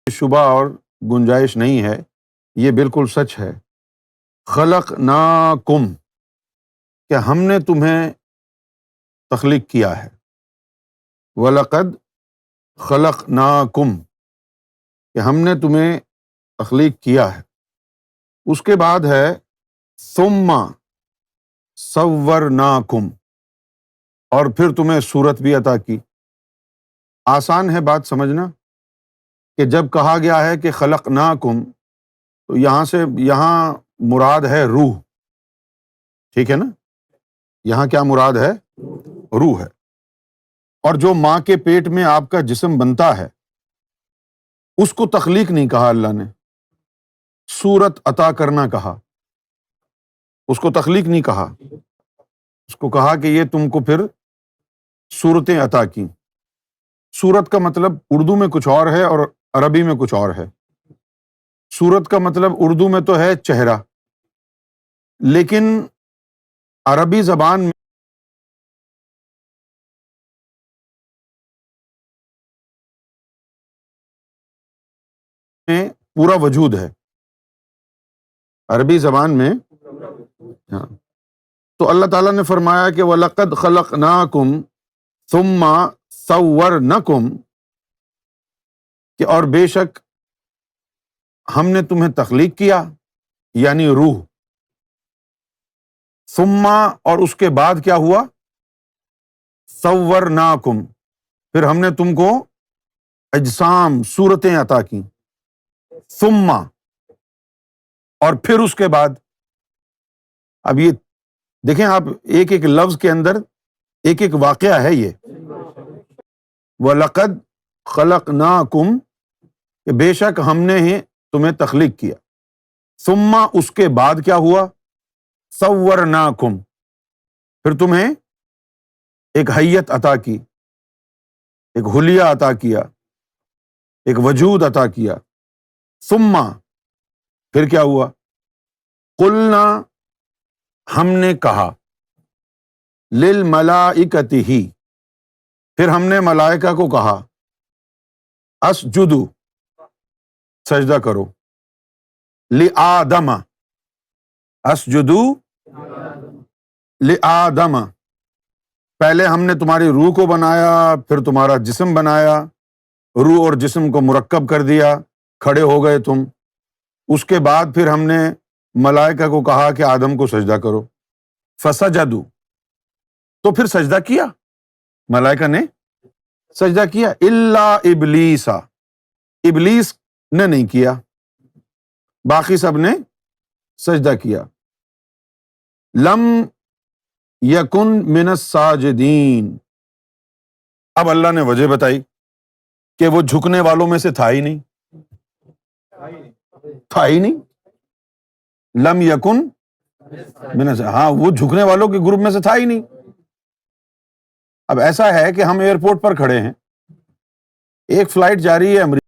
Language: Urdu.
شبہ اور گنجائش نہیں ہے، یہ بالکل سچ ہے۔ خلقناکم، کہ ہم نے تمہیں تخلیق کیا ہے۔ وَلَقَدْ خَلَقْنَاكُمْ، کہ ہم نے تمہیں تخلیق کیا ہے۔ اس کے بعد ہے ثُمَّ صَوَّرْنَاكُمْ، اور پھر تمہیں صورت بھی عطا کی۔ آسان ہے بات سمجھنا کہ جب کہا گیا ہے کہ خلقناکم، تو یہاں مراد ہے روح، ٹھیک ہے نا؟ یہاں کیا مراد ہے؟ روح ہے۔ اور جو ماں کے پیٹ میں آپ کا جسم بنتا ہے، اس کو تخلیق نہیں کہا اللہ نے، صورت عطا کرنا کہا۔ اس کو تخلیق نہیں کہا، اس کو کہا کہ یہ تم کو پھر صورتیں عطا کی۔ صورت کا مطلب اردو میں کچھ اور ہے اور عربی میں کچھ اور ہے۔ صورت کا مطلب اردو میں تو ہے چہرہ، لیکن عربی زبان میں پورا وجود ہے، عربی زبان میں۔ ہاں، تو اللہ تعالیٰ نے فرمایا کہ وَلَقَدْ خَلَقْنَاكُمْ ثُمَّ صَوَّرْنَاكُمْ، کہ اور بے شک ہم نے تمہیں تخلیق کیا، یعنی روح۔ ثم، اور اس کے بعد کیا ہوا؟ صورناکم، پھر ہم نے تم کو اجسام، صورتیں عطا کی۔ ثم، اور پھر اس کے بعد، اب یہ دیکھیں آپ، ایک ایک لفظ کے اندر ایک ایک واقعہ ہے یہ۔ وَلَقَدْ خَلَقْنَاكُمْ، کہ بے شک ہم نے ہی تمہیں تخلیق کیا۔ ثم، اس کے بعد کیا ہوا؟ صورناکم، پھر تمہیں ایک حیت عطا کی، ایک حلیہ عطا کیا، ایک وجود عطا کیا۔ ثم، پھر کیا ہوا؟ قلنا، ہم نے کہا، للملائکۃ ہی، پھر ہم نے ملائکہ کو کہا، اسجدوا، سجدہ کرو، لآدم، اسجدوا لآدم، پہلے ہم نے تمہاری روح کو بنایا، پھر تمہارا جسم بنایا، روح اور جسم کو مرکب کر دیا، کھڑے ہو گئے تم۔ اس کے بعد پھر ہم نے ملائکہ کو کہا کہ آدم کو سجدہ کرو، فسجدوا، تو پھر سجدہ کیا، ملائکہ نے سجدہ کیا، الا ابلیس، ابلیس نے نہیں کیا، باقی سب نے سجدہ کیا۔ لم یکن من الساجدین، اب اللہ نے وجہ بتائی کہ وہ جھکنے والوں میں سے تھا ہی نہیں، تھا ہی نہیں۔ لم یکن ہاں، وہ جھکنے والوں کے گروپ میں سے تھا ہی نہیں۔ اب ایسا ہے کہ ہم ایئرپورٹ پر کھڑے ہیں، ایک فلائٹ جا رہی ہے امریکہ